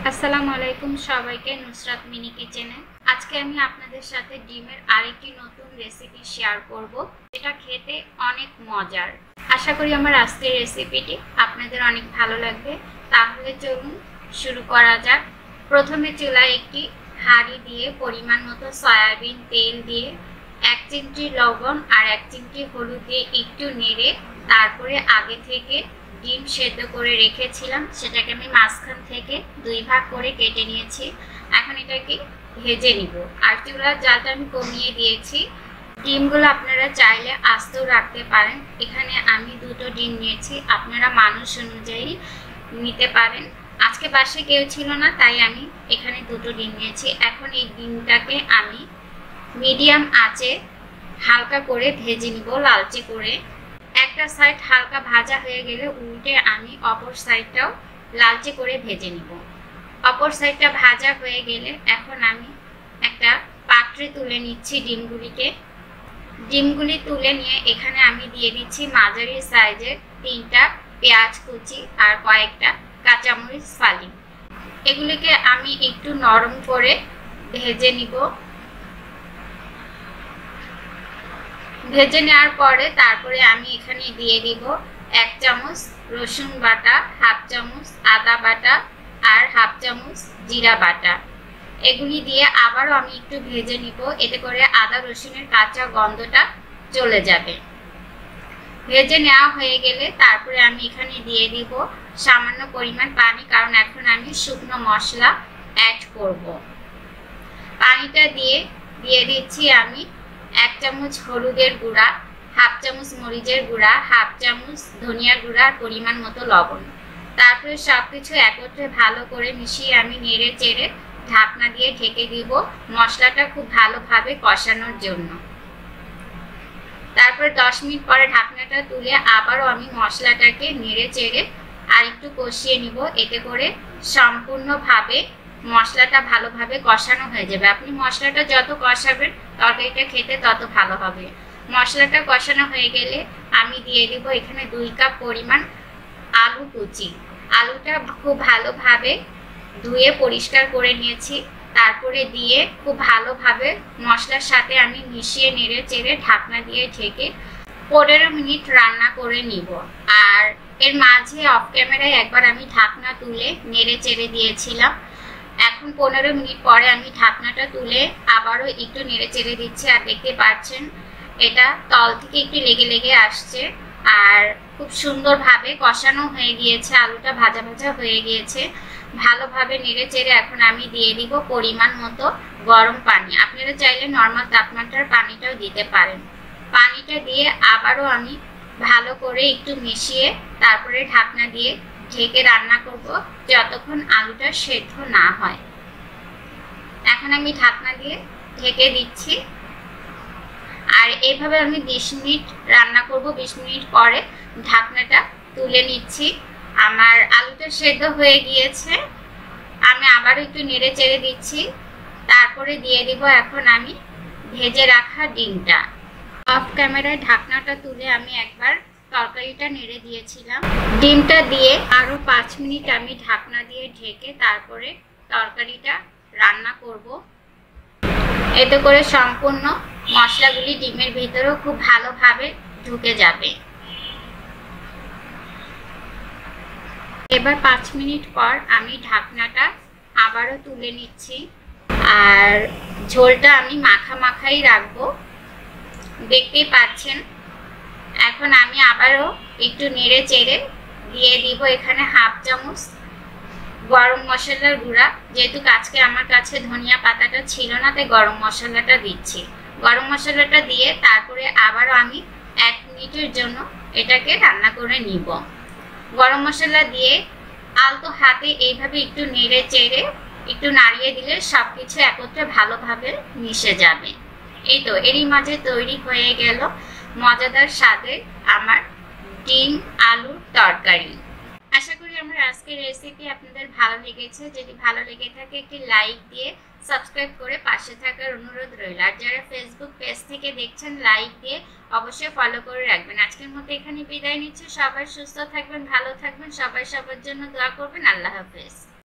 আসসালামু আলাইকুম সবাইকে নুসরাত মিনি কিচেনে। আজকে আমি আপনাদের সাথে ডিমের আরেকটি নতুন রেসিপি শেয়ার করব, যেটা খেতে অনেক মজার। আশা করি আমার আজকের রেসিপিটি আপনাদের অনেক ভালো লাগবে। তাহলে চলুন শুরু করা যাক। প্রথমে চুলায় একটি হাঁড়ি দিয়ে পরিমাণ মতো সয়াবিন তেল দিয়ে 1 চিমটি লবণ আর 1 চিমটি হলুদ দিয়ে একটু নেড়ে তারপরে আগে থেকে ডিম সেদ্ধ করে রেখেছিলাম, সেটাকে আমি মাঝখান থেকে 2 ভাগ করে কেটে নিয়েছি। এখন এটাকে ভেজে নিব। আর চুলার জালটা আমি কমিয়ে দিয়েছি। ডিমগুলো আপনারা চাইলে আস্তেও রাখতে পারেন। এখানে আমি 2টো ডিম নিয়েছি, আপনারা মানুষ অনুযায়ী নিতে পারেন। আজকে বাসায় কেউ ছিল না, তাই আমি এখানে 2টো ডিম নিয়েছি। এখন এই ডিমটাকে আমি মিডিয়াম আঁচে হালকা করে ভেজে নিব, লালচে করে। একটা সাইড হালকা ভাজা হয়ে গেলে উল্টে আমি অপর সাইডটাও লালচে করে ভেজে নিব। অপর সাইডটা ভাজা হয়ে গেলে এখন আমি একটা পাত্রে তুলে নিচ্ছি ডিমগুলি তুলে নিয়ে এখানে আমি দিয়ে দিচ্ছি মাঝারি সাইজের 3টা পেঁয়াজ কুচি আর কয়েকটা কাঁচামরিচ ফালি। এগুলিকে আমি একটু নরম করে ভেজে নিব। ভেজে নেওয়ার পরে তারপরে আমি এখানে দিয়ে দিব 1 চামচ রসুন বাটা, 1/2 চামচ আদা বাটা আর 1/2 চামচ জিরা বাটা। এগুলি দিয়ে আবারও আমি একটু ভেজে নিব, এতে করে আদা রসুনের কাঁচা গন্ধটা চলে যাবে। ভেজে নেওয়া হয়ে গেলে তারপরে আমি এখানে দিয়ে দিব সামান্য পরিমাণ পানি, কারণ এখন আমি শুকনো মশলা অ্যাড করব। পানিটা দিয়ে দিচ্ছি আমি 1 চামচ হলুদের গুঁড়া, 1/2 চামচ মরিচের গুঁড়া, 1/2 চামচ ধনিয়ার গুঁড়া আর পরিমাণ মতো লবণ। তারপরে সবকিছু একত্রে ভালো করে মিশিয়ে আমি নেড়ে চেড়ে ঢাকনা দিয়ে ঢেকে দিব মশলাটা খুব ভালোভাবে কষানোর জন্য। তারপর 10 মিনিট পরে ঢাকনাটা তুলে আবারও আমি মশলাটাকে নেড়ে চেড়ে আর একটু কষিয়ে নিব, এতে করে সম্পূর্ণভাবে মশলাটা ভালোভাবে কষানো হয়ে যাবে। আপনি মশলাটা যত কষাবেন তরকারিটা খেতে তত ভালো হবে। মশলাটা কষানো হয়ে গেলে আমি দিয়ে দিব এখানে 2 কাপ পরিমাণ আলু কুচি। আলুটা খুব ভালোভাবে ধুয়ে পরিষ্কার করে নিয়েছি। তারপরে দিয়ে খুব ভালোভাবে মশলার সাথে আমি মিশিয়ে নেড়ে চেড়ে ঢাকনা দিয়ে ঢেকে 15 মিনিট রান্না করে নিব। আর এর মাঝে অফ ক্যামেরায় একবার আমি ঢাকনা তুলে নেড়ে চেড়ে দিয়েছিলাম। এখন 15 মিনিট পরে আমি ঢাকনাটা তুলে আবারও একটু নেড়ে চেড়ে দিচ্ছি, আর দেখতে পাচ্ছেন এটা তল থেকে একটু লেগে লেগে আসছে আর খুব সুন্দরভাবে কষানো হয়ে গিয়েছে, আলুটা ভাজা ভাজা হয়ে গিয়েছে। ভালোভাবে নেড়ে চেড়ে এখন আমি দিয়ে দিব পরিমাণ মতো গরম পানি। আপনারা চাইলে নর্মাল তাপমাত্রার পানিটাও দিতে পারেন। পানিটা দিয়ে আবারও আমি ভালো করে একটু মিশিয়ে তারপরে ঢাকনা দিয়ে ঢেকে রান্না করব যতক্ষণ আলুটা সেদ্ধ না হয়। এখন আমি ঢাকনা দিয়ে ঢেকে দিচ্ছি আর এইভাবে আমি 20 মিনিট রান্না করব। 20 মিনিট পরে ঢাকনাটা তুলে নিচ্ছি। আমার আলুটা সেদ্ধ হয়ে গিয়েছে। আমি আবার একটু নেড়ে চেড়ে দিচ্ছি, তারপরে দিয়ে দিব এখন আমি ভেজে রাখা ডিমটা। অফ ক্যামেরায় ঢাকনাটা তুলে আমি একবার তরকারিটা নেড়ে দিয়েছিলাম। ডিমটা দিয়ে আরও 5 মিনিট আমি ঢাকনা দিয়ে ঢেকে তারপরে তরকারিটা রান্না করব, এতে করে সম্পূর্ণ মশলাগুলি ডিমের ভিতরেও খুব ভালোভাবে ঢুকে যাবে। এবার 5 মিনিট পর আমি ঢাকনাটা আবারও তুলে নিচ্ছি আর ঝোলটা আমি মাখাই রাখবো, দেখতেই পাচ্ছেন। এখন আমি আবারও একটু নেড়ে চেড়ে দিয়ে দিব এখানে 1/2 চামচ গরম মশলার গুঁড়া। যেহেতু আজকে আমার কাছে ধনিয়া পাতাটা ছিল না, তাই গরম মশলাটা দিচ্ছি। গরম মশলাটা দিয়ে তারপরে আবারও আমি 1 মিনিটের জন্য এটাকে রান্না করে নিব। গরম মশলা দিয়ে আলতো হাতে এইভাবে একটু নেড়ে চেড়ে একটু নাড়িয়ে দিলে সবকিছু একত্রে ভালোভাবে মিশে যাবে। এই তো এরই মাঝে তৈরি হয়ে গেল মজাদার স্বাদের আমার ডিম আলুর তরকারি। আশা করি আমার আজকের রেসিপি আপনাদের ভালো লেগেছে। যদি ভালো লেগে থাকে একটি লাইক দিয়ে সাবস্ক্রাইব করে পাশে থাকার অনুরোধ রইল। আর যারা ফেসবুক পেজ থেকে দেখছেন লাইক দিয়ে অবশ্যই ফলো করে রাখবেন। আজকের মতো এখানে বিদায় নিচ্ছি। সবাই সুস্থ থাকবেন, ভালো থাকবেন, সবাই সবার জন্য দোয়া করবেন। আল্লাহ হাফেজ।